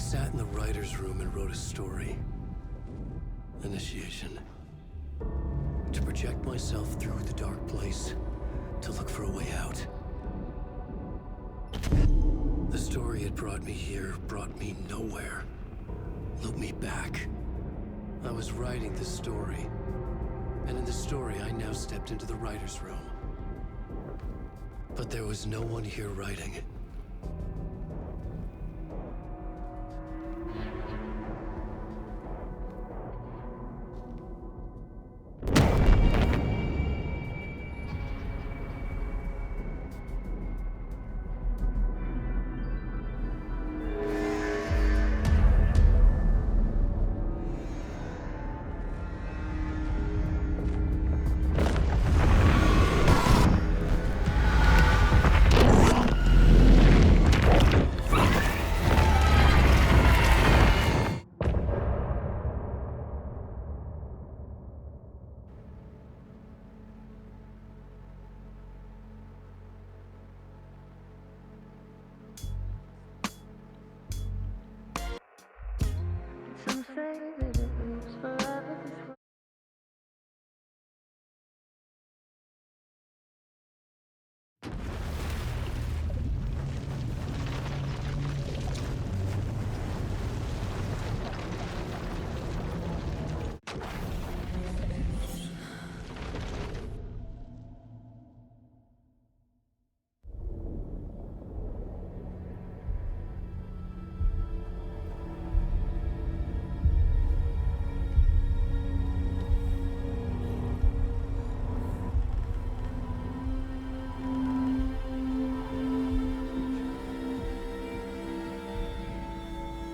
sat in the writer's room and wrote a story. Initiation. To project myself through the dark place, to look for a way out. The story had brought me here, brought me nowhere. Looped me back. I was writing the story. And in the story, I now stepped into the writer's room. But there was no one here writing. Some say that it lives forever.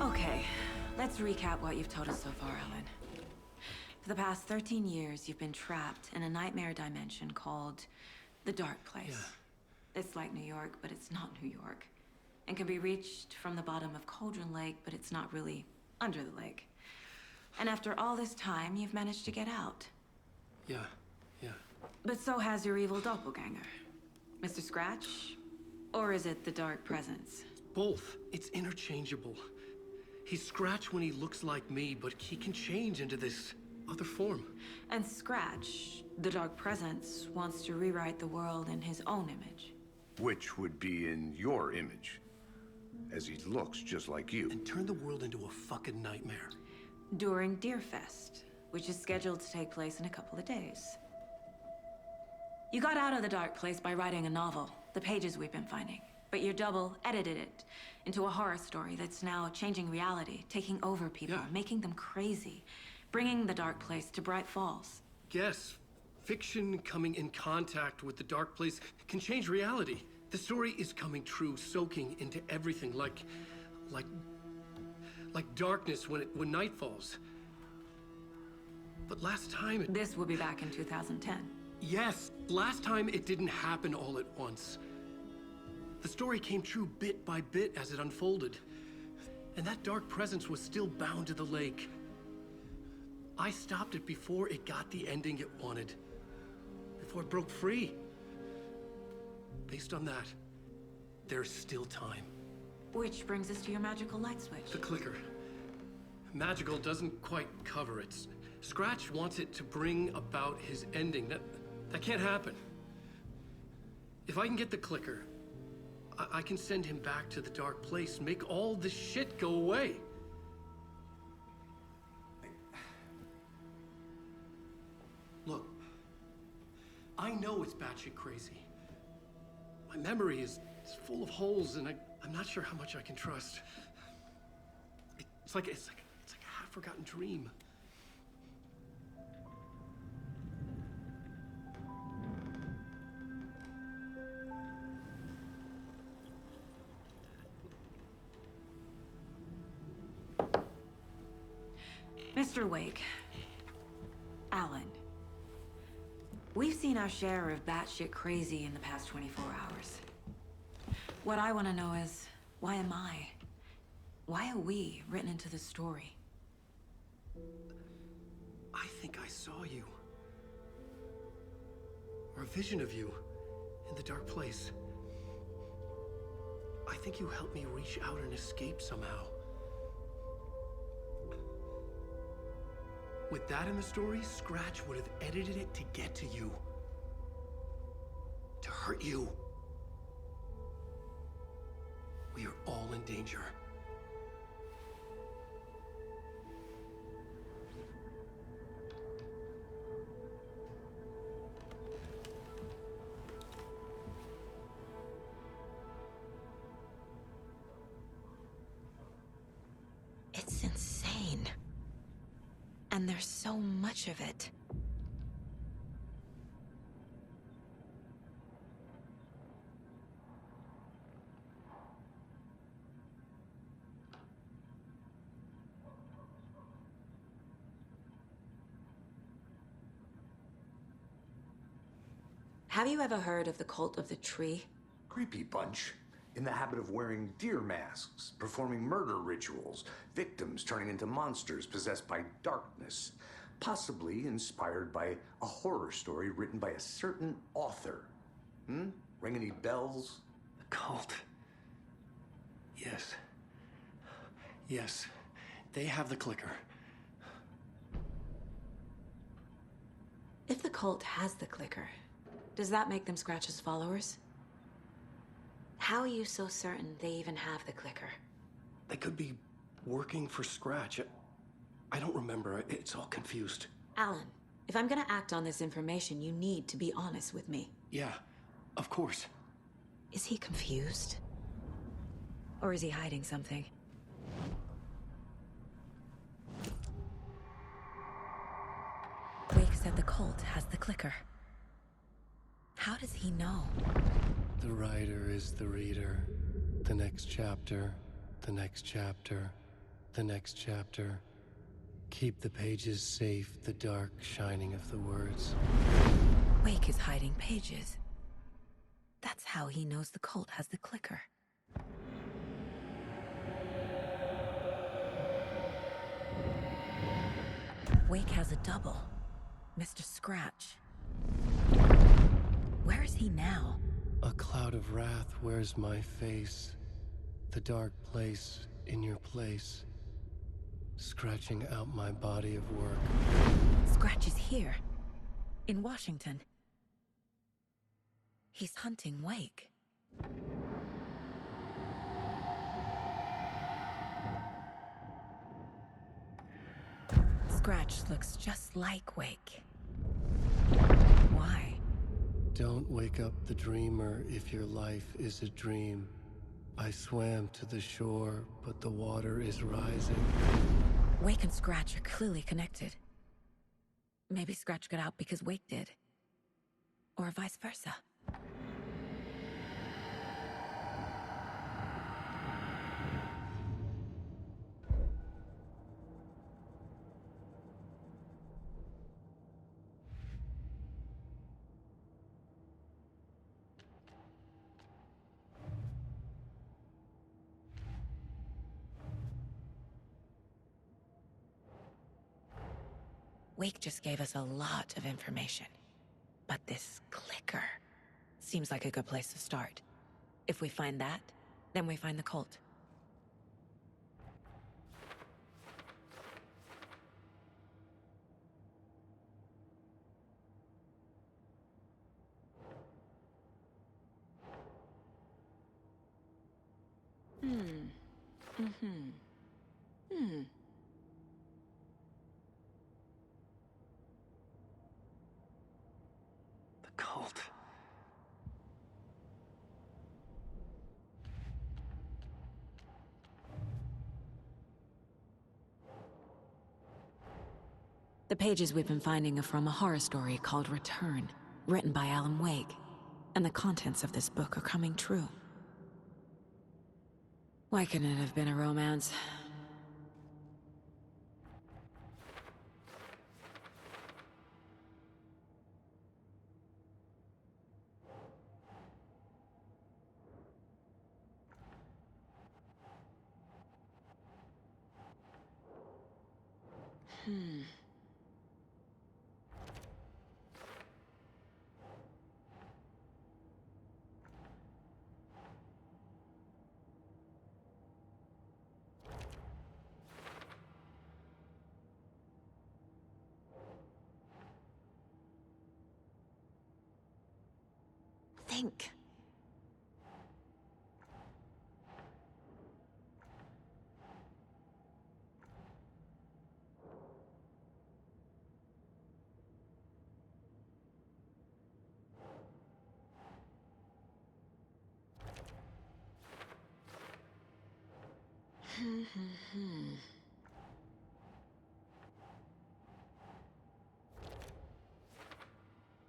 Okay, let's recap what you've told us so far, Alan. For the past 13 years, you've been trapped in a nightmare dimension called the Dark Place. Yeah. It's like New York, but it's not New York. And can be reached from the bottom of Cauldron Lake, but it's not really under the lake. And after all this time, you've managed to get out. Yeah. But so has your evil doppelganger. Mr. Scratch? Or is it the Dark Presence? Both. It's interchangeable. He's Scratch when he looks like me, but he can change into this other form. And Scratch, the Dark Presence, wants to rewrite the world in his own image. Which would be in your image, as he looks just like you. And turn the world into a fucking nightmare. During Deerfest, which is scheduled to take place in a couple of days. You got out of the Dark Place by writing a novel, the pages we've been finding. But your double edited it into a horror story that's now changing reality, taking over people, Yeah. making them crazy, bringing the Dark Place to Bright Falls. Yes, fiction coming in contact with the dark place can change reality. The story is coming true, soaking into everything like darkness when night falls. But last time This will be back in 2010. Yes, last time it didn't happen all at once. The story came true bit by bit as it unfolded. And that dark presence was still bound to the lake. I stopped it before it got the ending it wanted. Before it broke free. Based on that, there's still time. Which brings us to your magical light switch. The clicker. Magical doesn't quite cover it. Scratch wants it to bring about his ending. That can't happen. If I can get the clicker, I can send him back to the dark place, make all this shit go away. Look, I know it's batshit crazy. My memory is full of holes, and I'm not sure how much I can trust. It's like a half-forgotten dream. Mr. Wake, Alan, we've seen our share of batshit crazy in the past 24 hours. What I want to know is, why am I? Why are we written into the story? I think I saw you. Or a vision of you in the dark place. I think you helped me reach out and escape somehow. With that in the story, Scratch would have edited it to get to you. To hurt you. We are all in danger. It's insane. And there's so much of it. Have you ever heard of the Cult of the Tree? Creepy bunch. In the habit of wearing deer masks, performing murder rituals, victims turning into monsters possessed by darkness. Possibly inspired by a horror story written by a certain author. Ring any bells? The cult. Yes. Yes. They have the clicker. If the cult has the clicker, does that make them Scratch's followers? How are you so certain they even have the clicker? They could be working for Scratch. I don't remember. It's all confused. Alan, if I'm gonna act on this information, you need to be honest with me. Yeah, of course. Is he confused? Or is he hiding something? Wake said the cult has the clicker. How does he know? The writer is the reader. The next chapter, the next chapter, the next chapter. Keep the pages safe, the dark shining of the words. Wake is hiding pages. That's how he knows the cult has the clicker. Wake has a double. Mr. Scratch. Where is he now? A cloud of wrath wears my face. The dark place in your place. Scratching out my body of work. Scratch is here. In Washington. He's hunting Wake. Scratch looks just like Wake. Why? Don't wake up the dreamer if your life is a dream. I swam to the shore, but the water is rising. Wake and Scratch are clearly connected. Maybe Scratch got out because Wake did. Or vice versa. Wake just gave us a lot of information. But this clicker seems like a good place to start. If we find that, then we find the cult. The cult. The pages we've been finding are from a horror story called Return, written by Alan Wake. And the contents of this book are coming true. Why couldn't it have been a romance? think.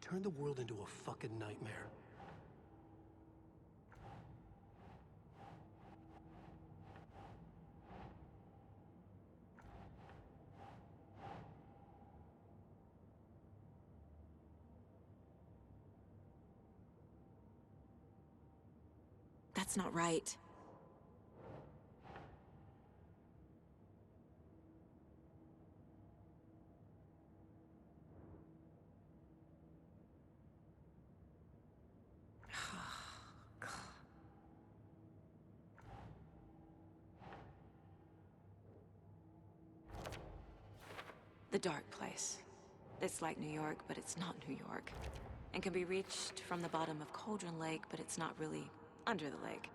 Turn the world into a fucking nightmare. That's not right. The dark place. It's like New York, but it's not New York. And can be reached from the bottom of Cauldron Lake, but it's not really under the lake.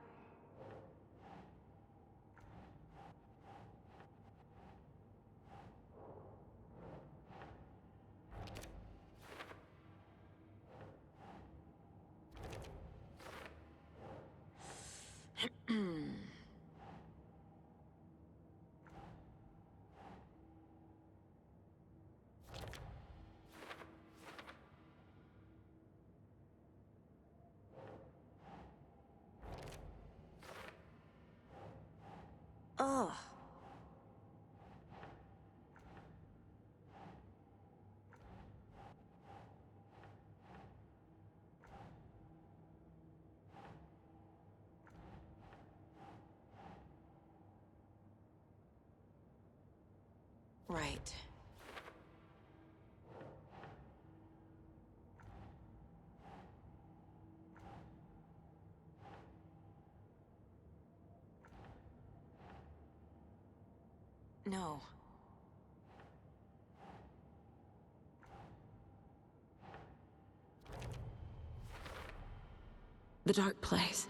Ugh. Right. No. The dark place.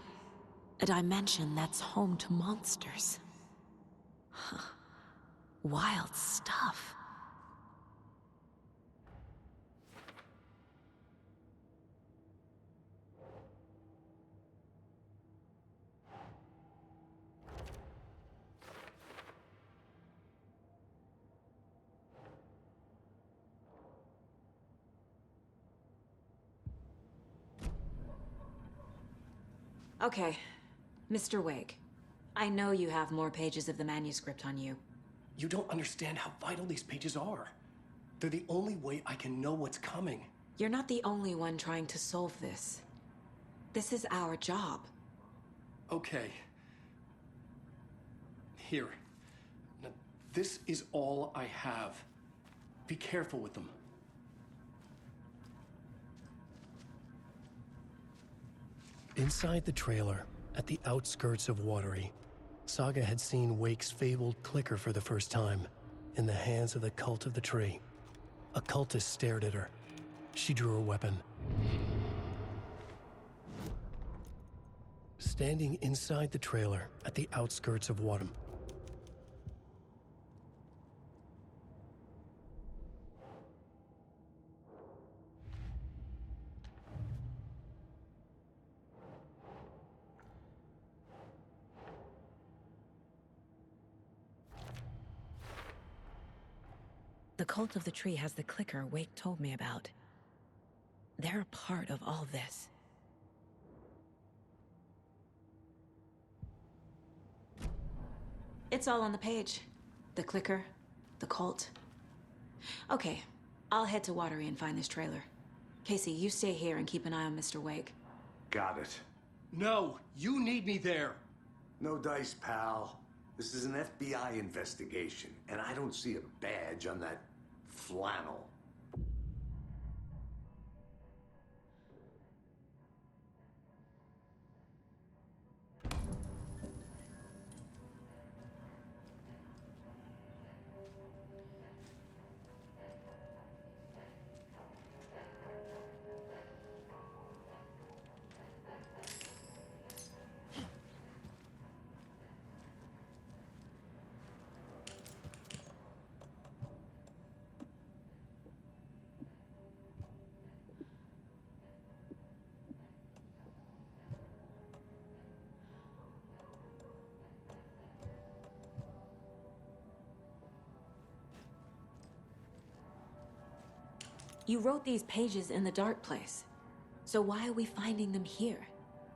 A dimension that's home to monsters. Huh. Wild stuff. Okay, Mr. Wake. I know you have more pages of the manuscript on you. You don't understand how vital these pages are. They're the only way I can know what's coming. You're not the only one trying to solve this. This is our job. Okay. Here. Now, this is all I have. Be careful with them. Inside the trailer, at the outskirts of Watery, Saga had seen Wake's fabled clicker for the first time, in the hands of the Cult of the Tree. A cultist stared at her. She drew a weapon. Standing inside the trailer, at the outskirts of Watem, The Cult of the Tree has the clicker Wake told me about. They're a part of all this. It's all on the page. The clicker, the cult. Okay, I'll head to Watery and find this trailer. Casey, you stay here and keep an eye on Mr. Wake. Got it. No, you need me there. No dice, pal. This is an FBI investigation, and I don't see a badge on that flannel. You wrote these pages in the dark place. So why are we finding them here?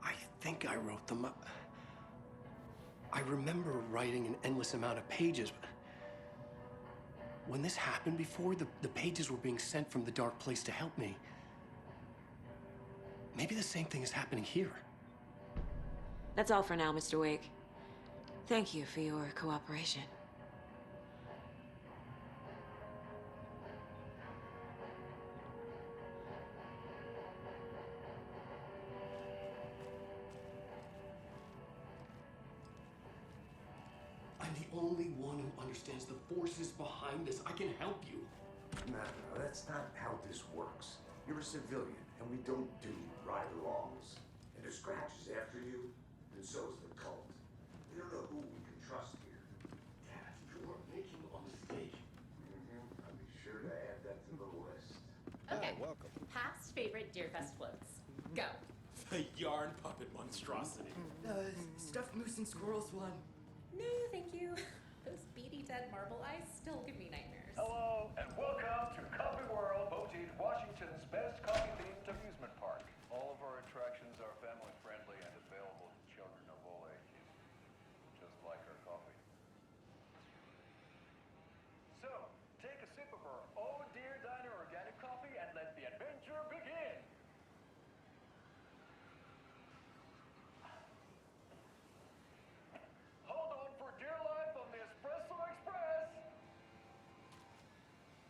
I think I wrote them. I remember writing an endless amount of pages. When this happened before, the pages were being sent from the dark place to help me. Maybe the same thing is happening here. That's all for now, Mr. Wake. Thank you for your cooperation. I'm the only one who understands the forces behind this. I can help you. No, that's not how this works. You're a civilian, and we don't do ride-alongs. And if Scratch is after you, then so is the cult. We don't know who we can trust here. Dad, you are making a mistake. I'll be sure to add that to the list. Okay. welcome. Past favorite Deerfest floats. Go. The yarn puppet monstrosity. Stuffed moose and squirrels one. No, thank you. Those beady dead marble eyes still give me nightmares. Hello, and welcome to Coffee World, voted Washington's best coffee-themed amusement park. All of our attractions are family-friendly and available to children of all ages, just like our coffee. So, take a sip of our Oh Dear Diner organic coffee and let the adventure begin! Hold on for dear life on the Espresso Express!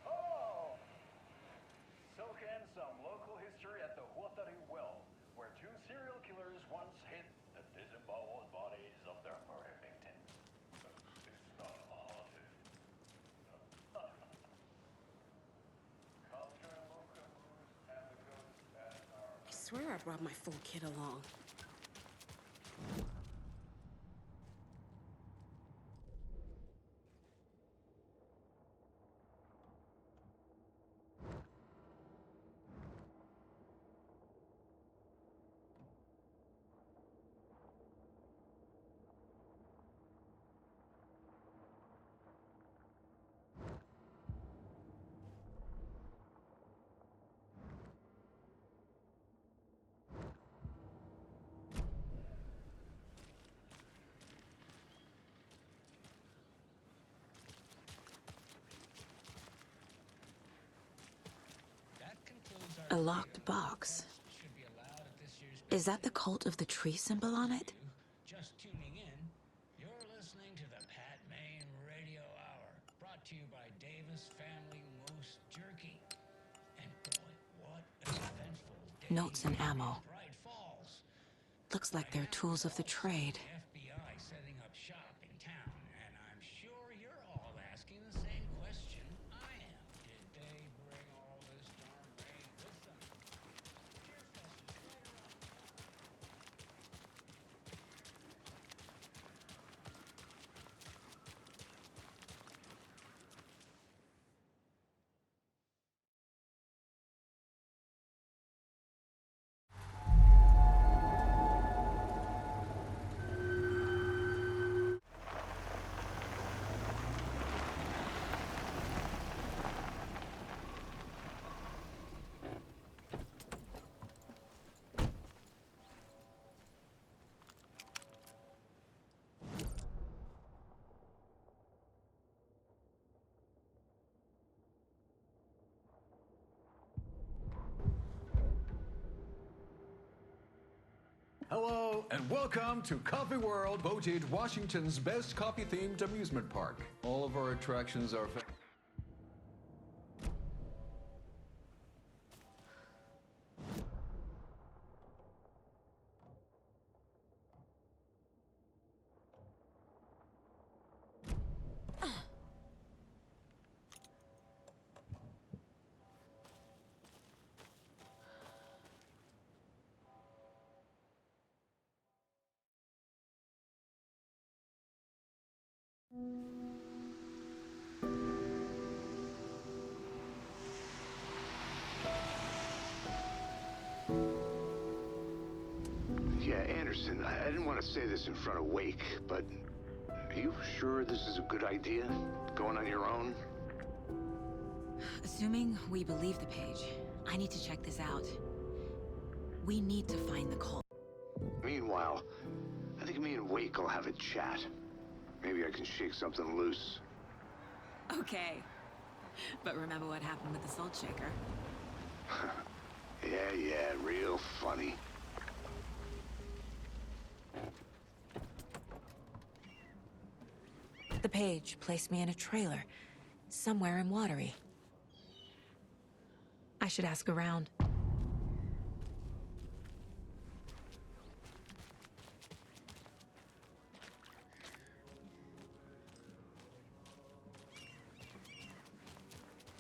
Oh! Soak in some local history at the Huatari Well, where two serial killers once hid the disemboweled bodies of their murder victims. It's not haunted. Culture and local news and the ghosts that are... I swear I brought my full kit along. A locked box. Is that the cult of the tree symbol on it? Just tuning in, you're listening to the Pat Maine Radio Hour, brought to you by Davis Family Moose Jerky. And boy, what an eventful day. Notes and ammo. Bright Falls. Looks like they're tools of the trade. The FBI setting up shop in town, and I'm sure you're all asking the same question I am. Did they bring all this darn rain with them? Hello, and welcome to Coffee World, voted Washington's best coffee-themed amusement park. All of our attractions are... Yeah, Anderson, I didn't want to say this in front of Wake, but are you sure this is a good idea? Going on your own? Assuming we believe the page, I need to check this out. We need to find the cult. Meanwhile, I think me and Wake will have a chat. Maybe I can shake something loose. Okay. But remember what happened with the salt shaker? Yeah, real funny. The page placed me in a trailer, somewhere in Watery. I should ask around.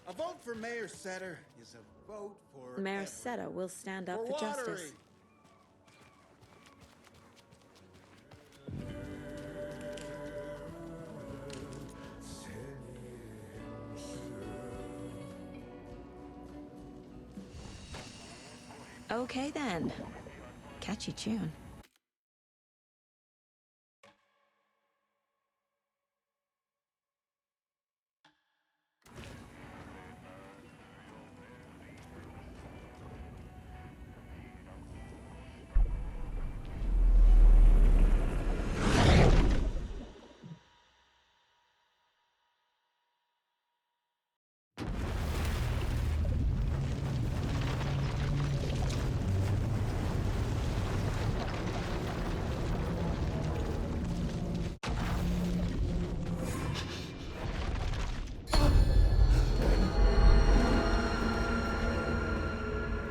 A vote for Mayor Setter is a vote for Mayor everyone. Seta will stand up For for Watery. justice. Okay then. Catchy tune.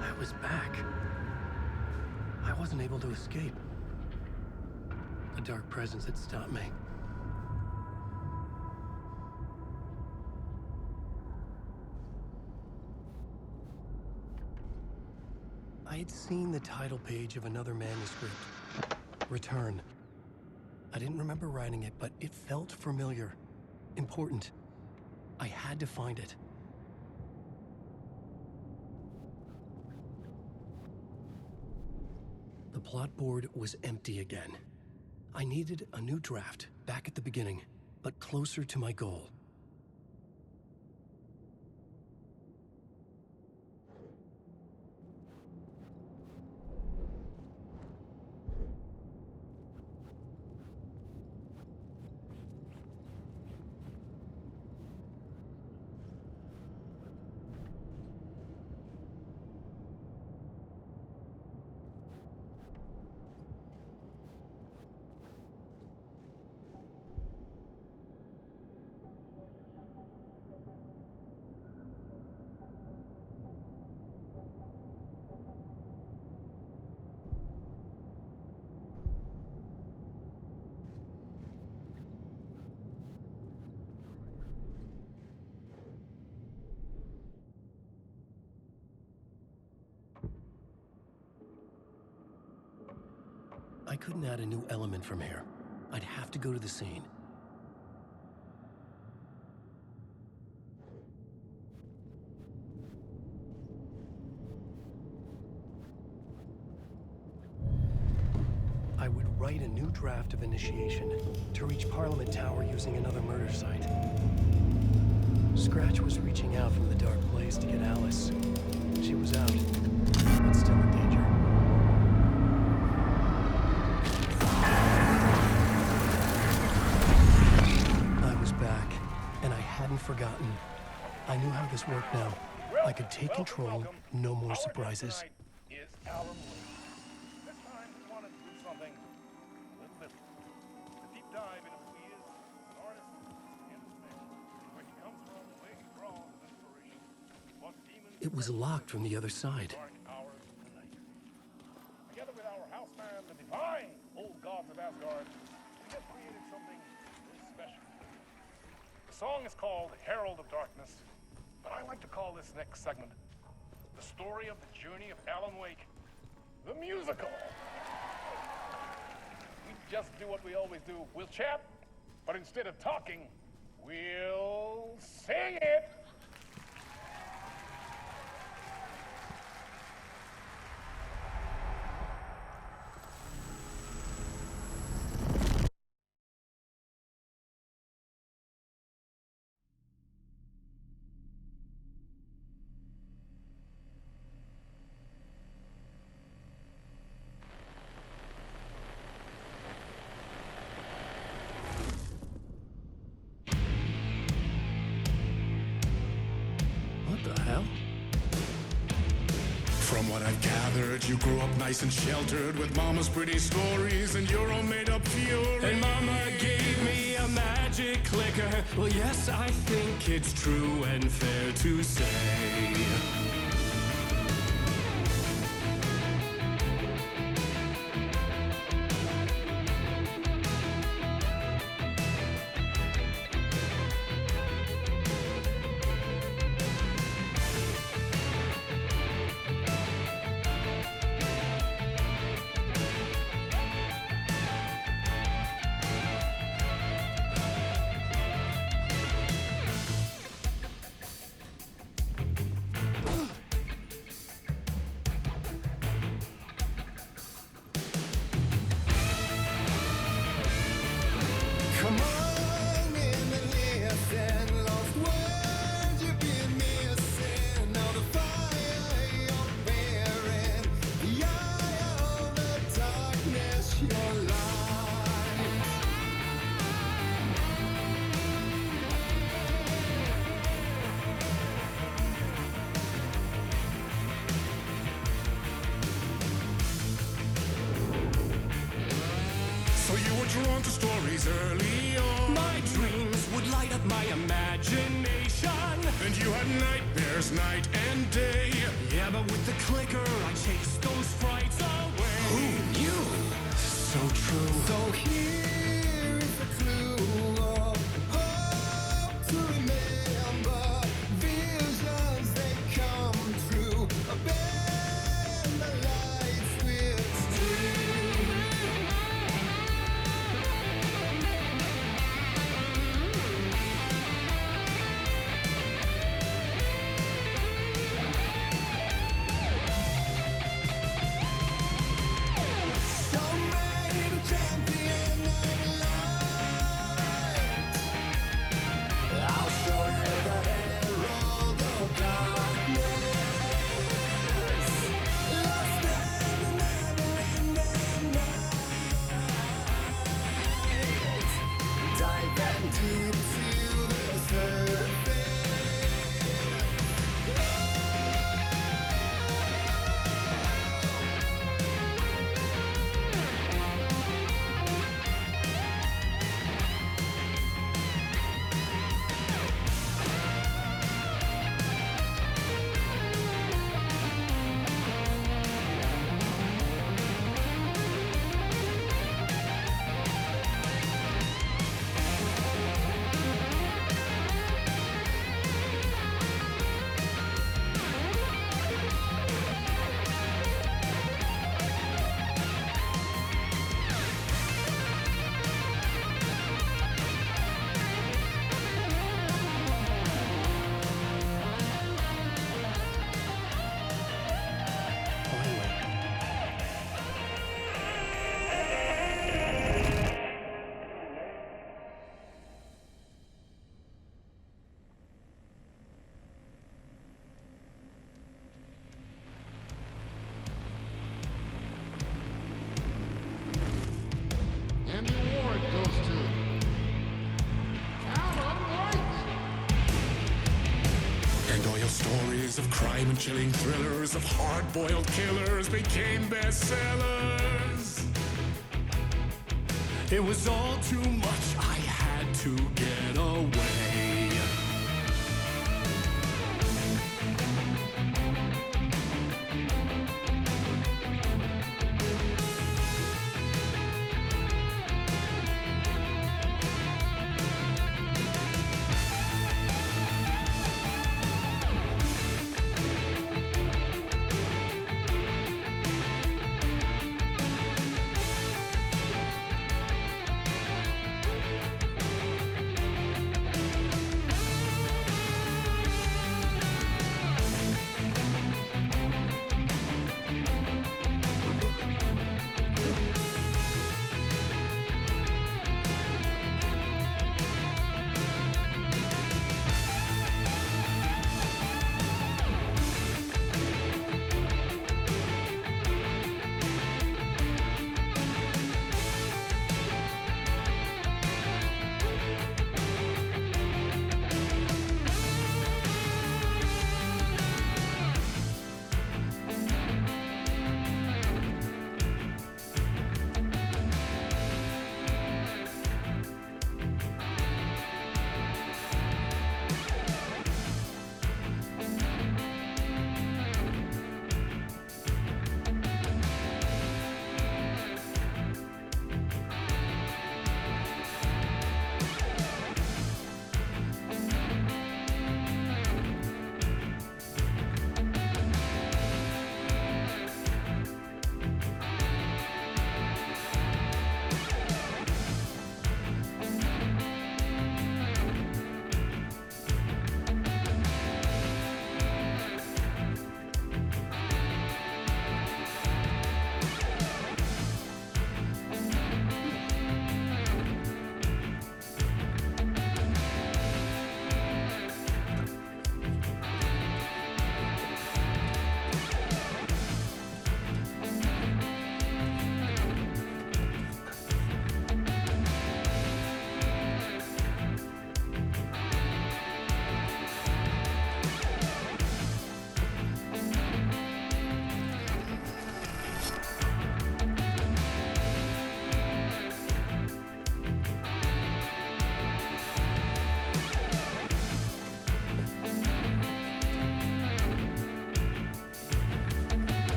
I was back. I wasn't able to escape. A dark presence had stopped me. I had seen the title page of another manuscript. Return. I didn't remember writing it, but it felt familiar. Important. I had to find it. The plot board was empty again. I needed a new draft, back at the beginning, but closer to my goal. I couldn't add a new element from here. I'd have to go to the scene. I would write a new draft of initiation to reach Parliament Tower using another murder site. Scratch was reaching out from the dark place to get Alice. She was out, but still in danger. I was back, and I hadn't forgotten. I knew how this worked now. I could take control, no more surprises. Is Alan Wake. This time we wanted to do something a little different. A deep dive into who he is, an artist, and his mission. Where he comes from, where he draws his inspiration. What demons It was locked from the other side. dark hours of the night. Together with our house band, the divine old gods of Asgard, we have created something really special. The song is called Herald of Darkness, but I like to call this next segment the story of the journey of Alan Wake, the musical. We just do what we always do. We'll chat, but instead of talking, we'll sing it. gathered. You grew up nice and sheltered with mama's pretty stories and your own made-up fury. And mama gave me a magic clicker. Well, yes, I think it's true and fair to say. Come on in and listen, lost words you've been missing. Now the fire you're bearing, the eye of the darkness, your light. So you were drawn to stories early on. My dreams would light up my imagination. And you had nightmares night and day. Yeah, but with the clicker, I chased those frights away. Who knew? So true. So here is the clue of hope to remember. Visions, they come true. Bend the lights with steel. So made a champion of light. I'll show you the herald of darkness. Lost in the never-ending night. Dive deep to the surface. And the award goes to Alan White. And all your stories of crime and chilling thrillers of hard-boiled killers became bestsellers. It was all too much. I had to get away.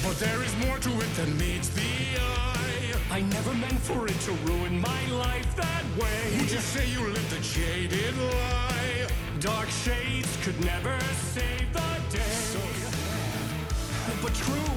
But there is more to it than meets the eye. I never meant for it to ruin my life that way. Would you say you lived a jaded lie? Dark shades could never save the day. So sad. But true.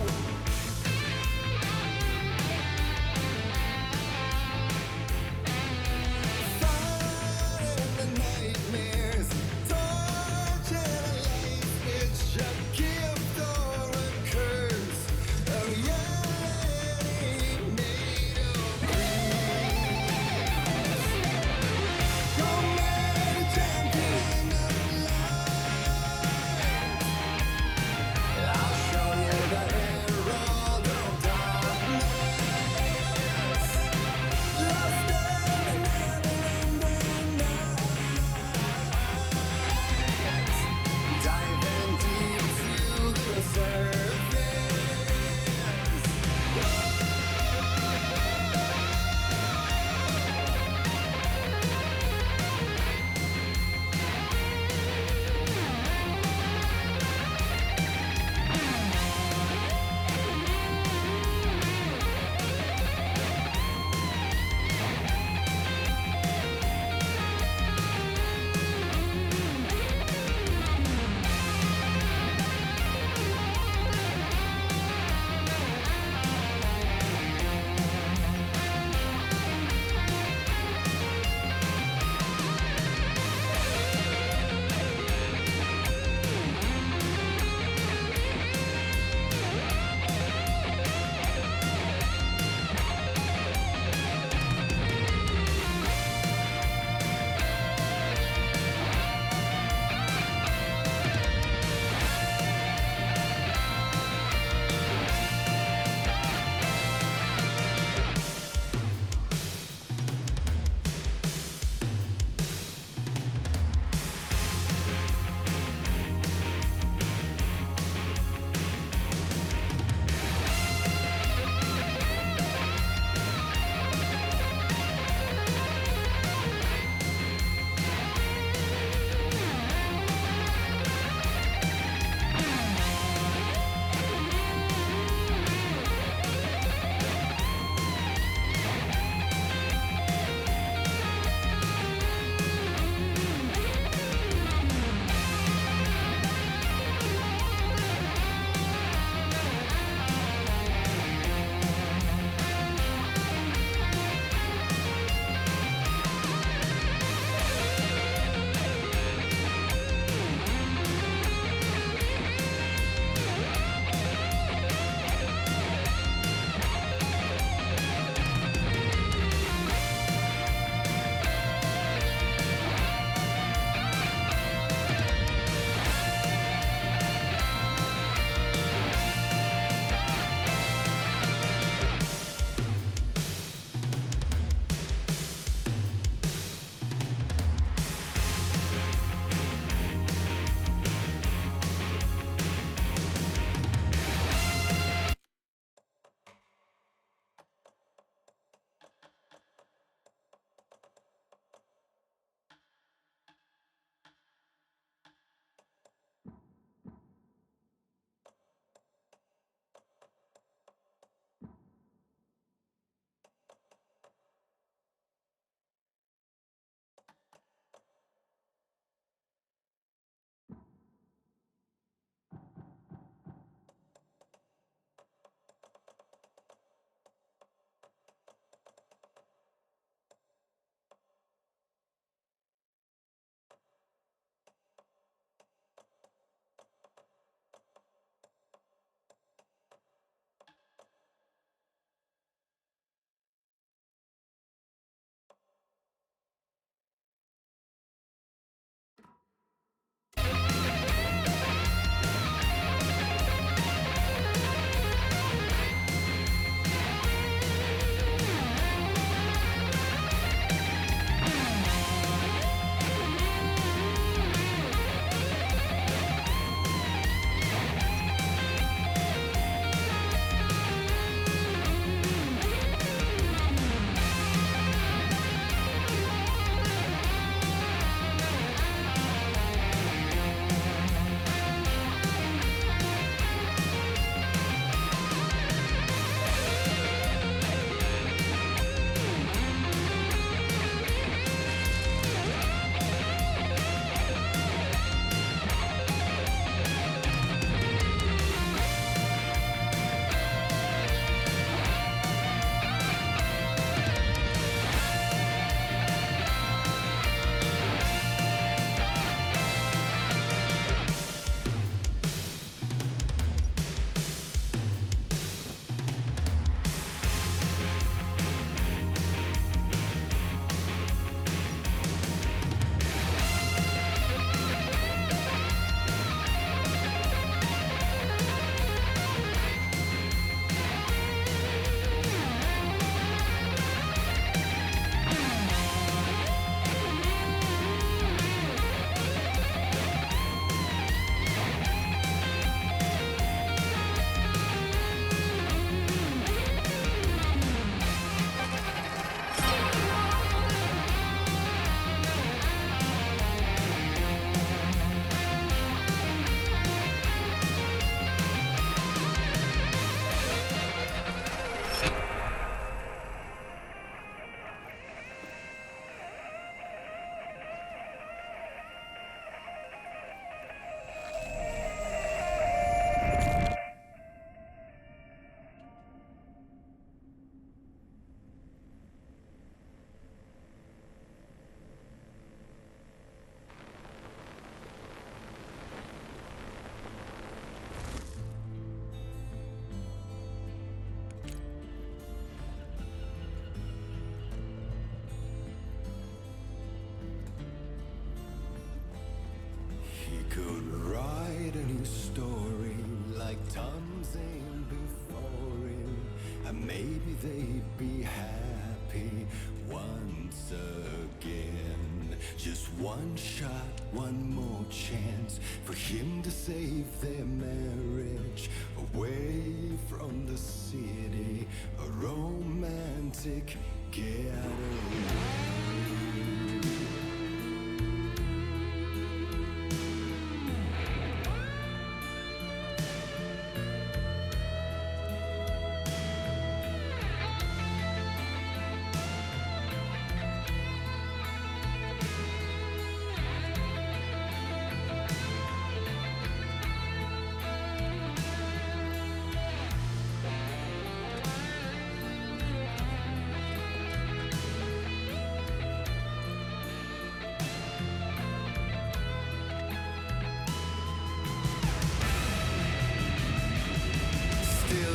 maybe they'd be happy once again. Just one shot, one more chance for him to save their marriage. Away from the city, a romantic getaway.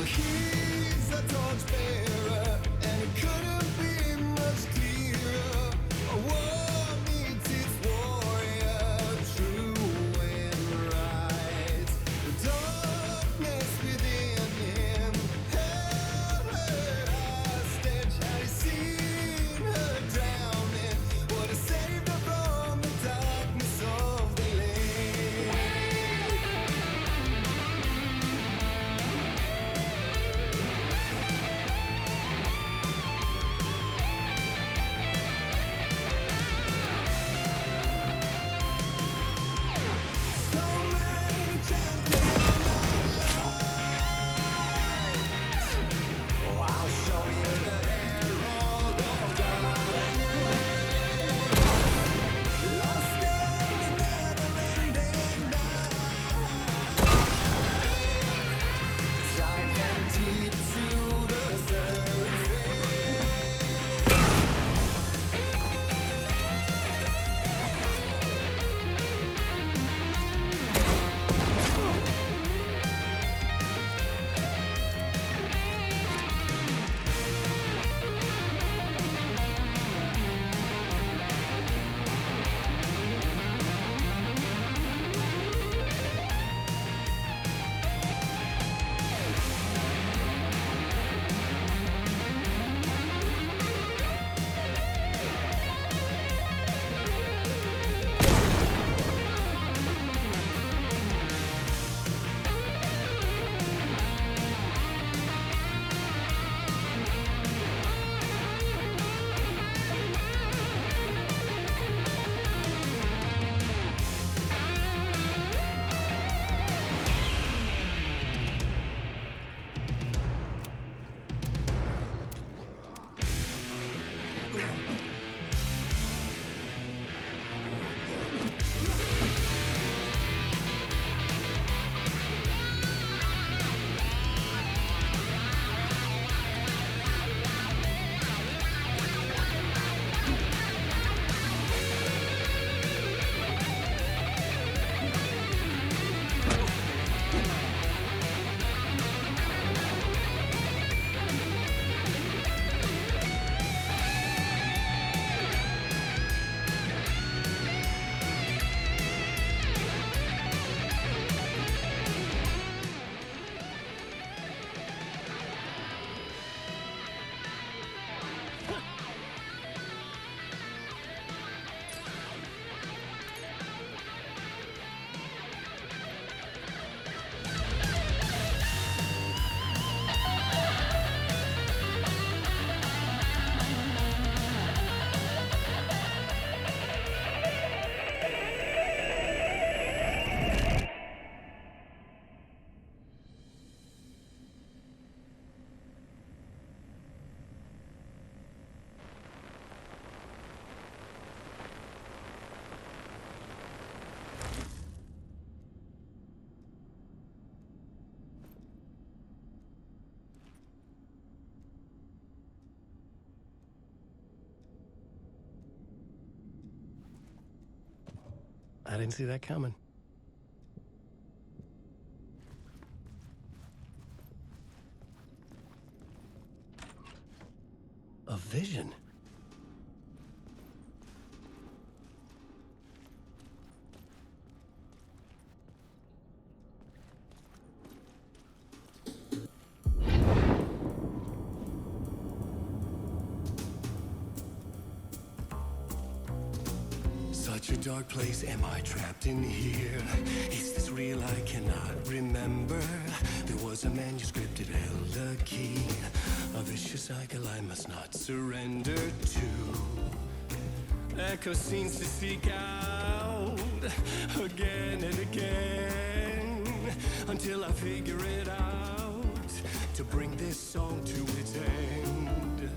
He's a torchbearer, and it couldn't be much clearer. A war needs its warrior, true and right. The darkness within him held her hostage. Had he seen her drowning, would have saved her from the darkness of the lake. I didn't see that coming. A vision. such a dark place? Am I trapped in here? Is this real? I cannot remember. There was a manuscript, it held a key. A vicious cycle I must not surrender to. Echo scenes to seek out again and again until I figure it out to bring this song to its end.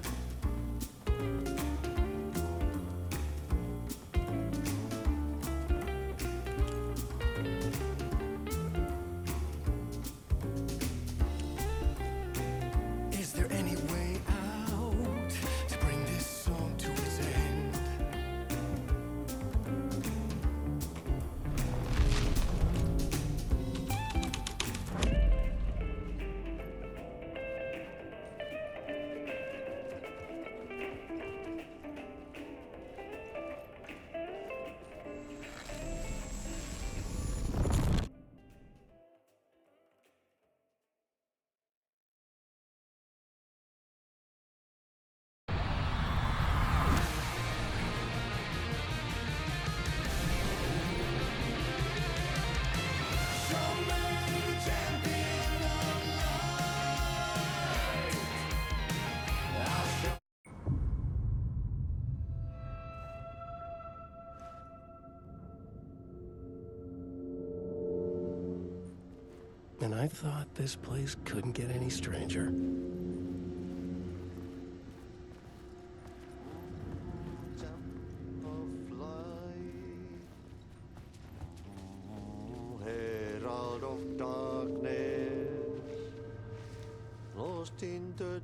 Is there any way out to bring this song to its end? And I thought this place couldn't get any stranger. Herald of darkness, lost in the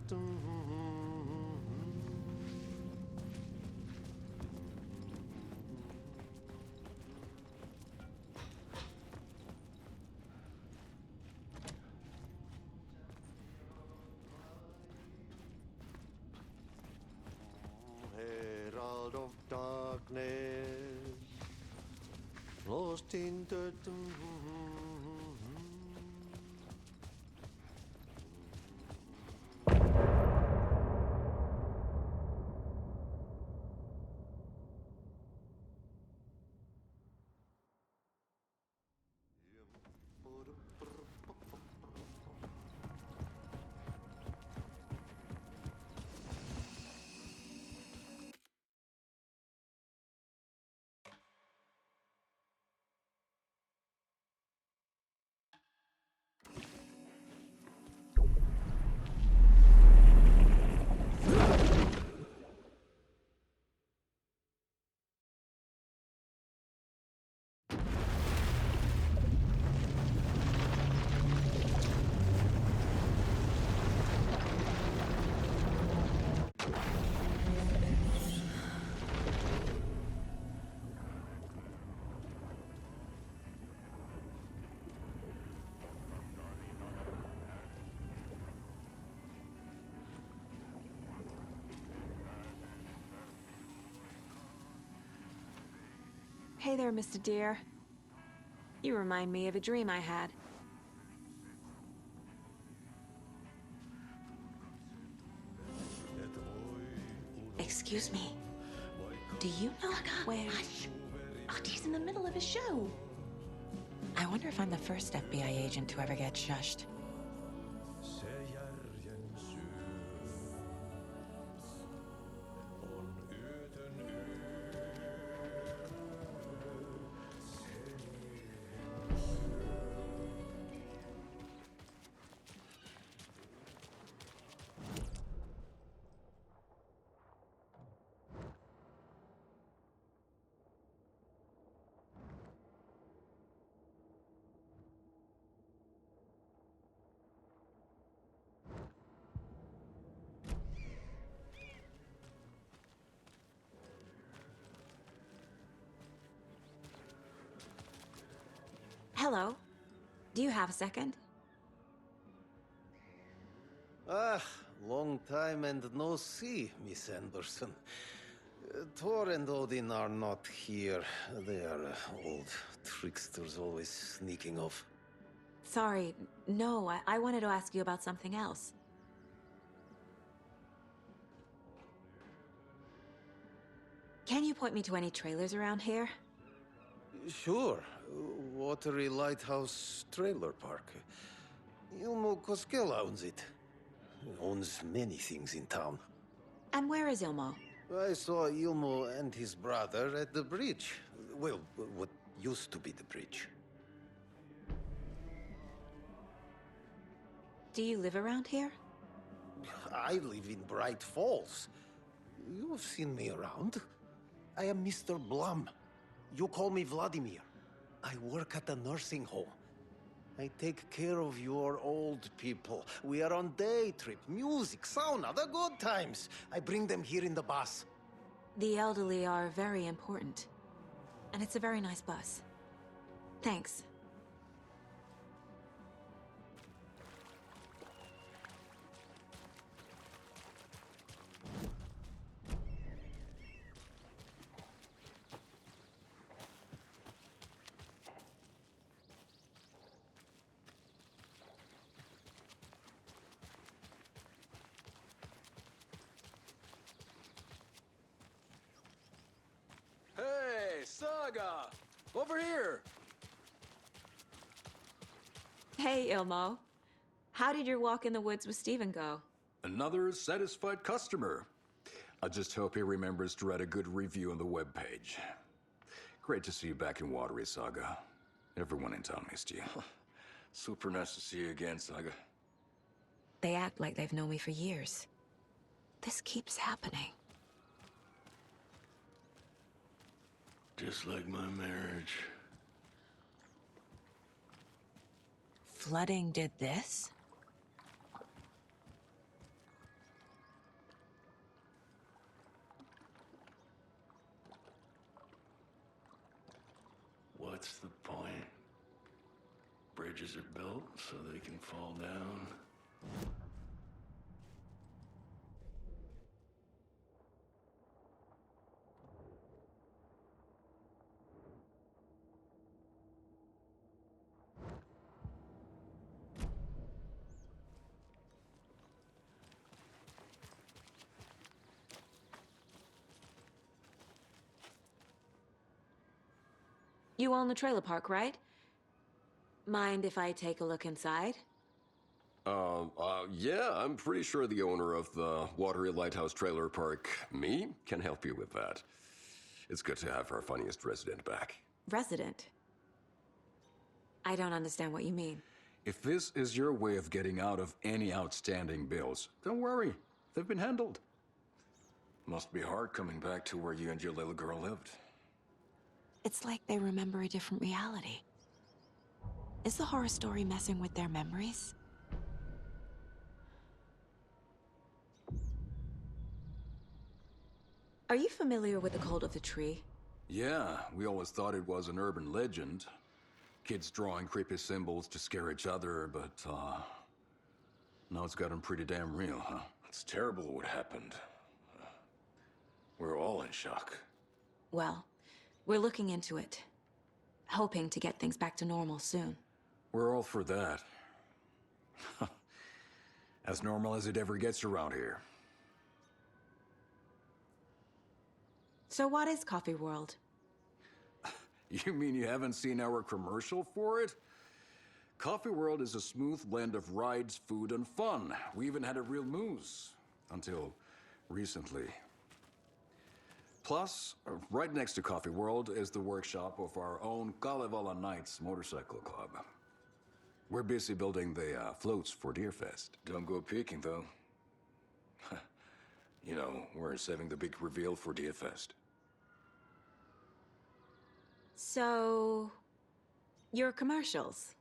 Herald of darkness, lost in the Hey there, Mr. Deer. You remind me of a dream I had. Excuse me. Do you know where... Hush! Artie's in the middle of a show. I wonder if I'm the first FBI agent to ever get shushed. Hello. Do you have a second? Ah, long time and no see, Miss Anderson. Thor and Odin are not here. They are old tricksters always sneaking off. Sorry. No, I wanted to ask you about something else. Can you point me to any trailers around here? Sure. Watery Lighthouse Trailer Park. Ilmo Koskela owns it. Owns many things in town. And where is Ilmo? I saw Ilmo and his brother at the bridge. Well, what used to be the bridge. Do you live around here? I live in Bright Falls. You've seen me around. I am Mr. Blum. You call me Vladimir. I work at a nursing home. I take care of your old people. We are on day trip, music, sauna, the good times. I bring them here in the bus. The elderly are very important. And it's a very nice bus. Thanks. Hey, Saga! Over here! Hey, Ilmo. How did your walk in the woods with Steven go? Another satisfied customer. I just hope he remembers to write a good review on the webpage. Great to see you back in Watery, Saga. Everyone in town missed you. Super nice to see you again, Saga. They act like they've known me for years. This keeps happening. Just like my marriage. Flooding did this? What's the point? Bridges are built so they can fall down. You own the trailer park, right? Mind if I take a look inside? Yeah, I'm pretty sure the owner of the Watery Lighthouse Trailer Park, me, can help you with that. It's good to have our funniest resident back. Resident? I don't understand what you mean. If this is your way of getting out of any outstanding bills, don't worry. They've been handled. Must be hard coming back to where you and your little girl lived. It's like they remember a different reality. Is the horror story messing with their memories? Are you familiar with the Cult of the Tree? Yeah, we always thought it was an urban legend. Kids drawing creepy symbols to scare each other, but, now it's gotten pretty damn real, huh? It's terrible what happened. We're all in shock. Well, we're looking into it. Hoping to get things back to normal soon. We're all for that. As normal as it ever gets around here. So what is Coffee World? You mean you haven't seen our commercial for it? Coffee World is a smooth blend of rides, food, and fun. We even had a real moose. Until recently. Plus, right next to Coffee World is the workshop of our own Kalevala Knights Motorcycle Club. We're busy building the floats for Deerfest. Don't go peeking, though. You know, we're saving the big reveal for Deerfest. So... your commercials?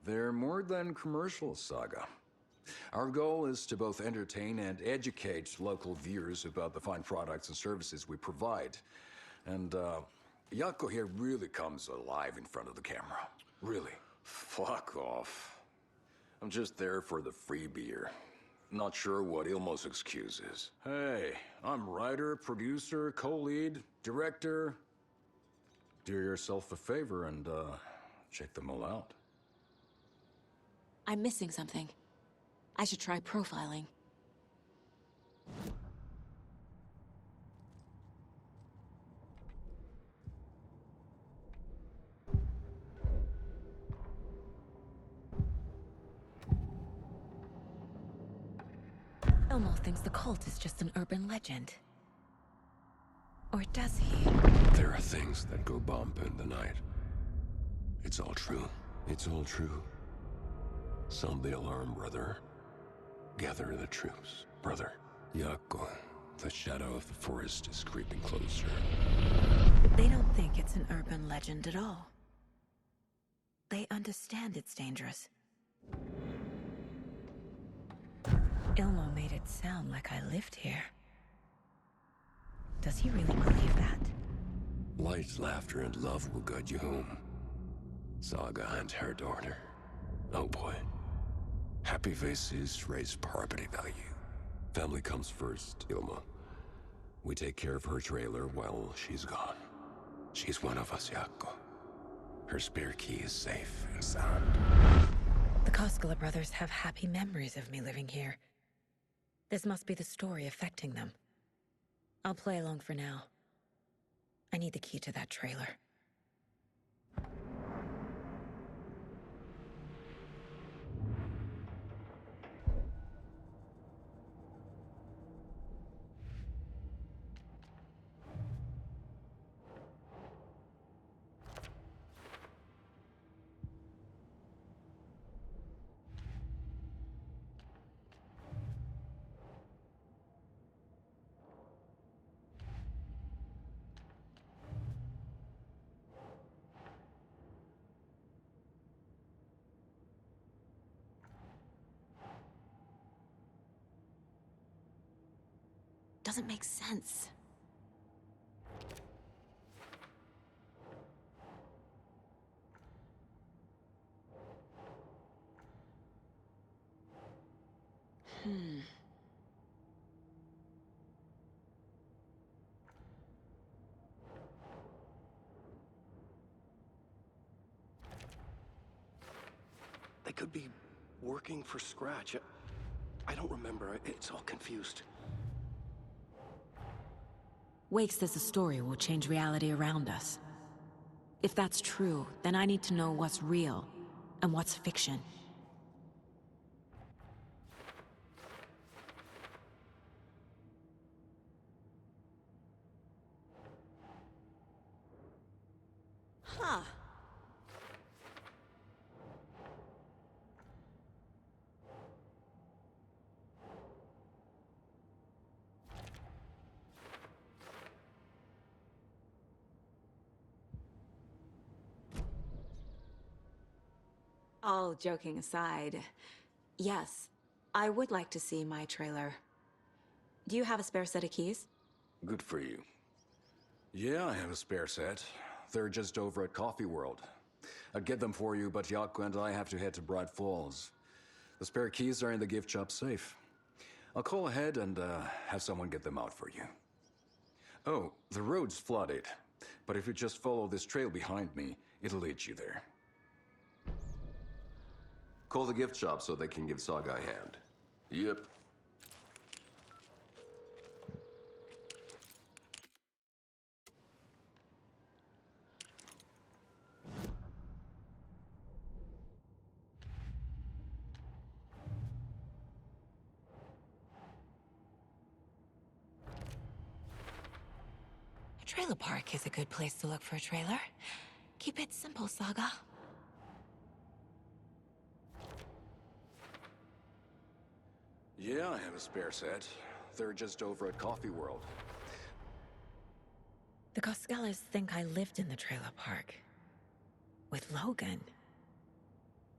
They're more than commercials, Saga. Our goal is to both entertain and educate local viewers about the fine products and services we provide. And, Yako here really comes alive in front of the camera. Really. Fuck off. I'm just there for the free beer. Not sure what Ilmo's excuse is. Hey, I'm writer, producer, co-lead, director. Do yourself a favor and, check them all out. I'm missing something. I should try profiling. Elmo thinks the cult is just an urban legend. Or does he? There are things that go bump in the night. It's all true. It's all true. Sound the alarm, brother. Gather the troops, brother. Yako, the shadow of the forest is creeping closer. They don't think it's an urban legend at all. They understand it's dangerous. Ilmo made it sound like I lived here. Does he really believe that? Light, laughter, and love will guide you home. Saga and her daughter. Oh boy. Happy faces raise property value. Family comes first, Ilma. We take care of her trailer while she's gone. She's one of us, Yako. Her spare key is safe and sound. The Koskela brothers have happy memories of me living here. This must be the story affecting them. I'll play along for now. I need the key to that trailer. Doesn't make sense. They could be working for Scratch. I don't remember. It's all confused. Wake says the story will change reality around us. If that's true, then I need to know what's real and what's fiction. Huh. All joking aside, yes, I would like to see my trailer. Do you have a spare set of keys? Good for you. Yeah, I have a spare set. They're just over at Coffee World. I'd get them for you, but Yako and I have to head to Bright Falls. The spare keys are in the gift shop safe. I'll call ahead and have someone get them out for you. Oh, the road's flooded, but if you just follow this trail behind me, it'll lead you there. Call the gift shop so they can give Saga a hand. Yep. A trailer park is a good place to look for a trailer. Keep it simple, Saga. Yeah, I have a spare set. They're just over at Coffee World. The Koskelas think I lived in the trailer park. With Logan.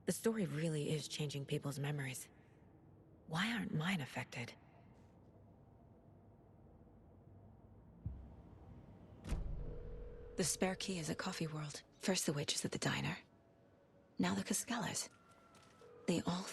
The story really is changing people's memories. Why aren't mine affected? The spare key is at Coffee World. First the witches at the diner. Now the Koskelas. They all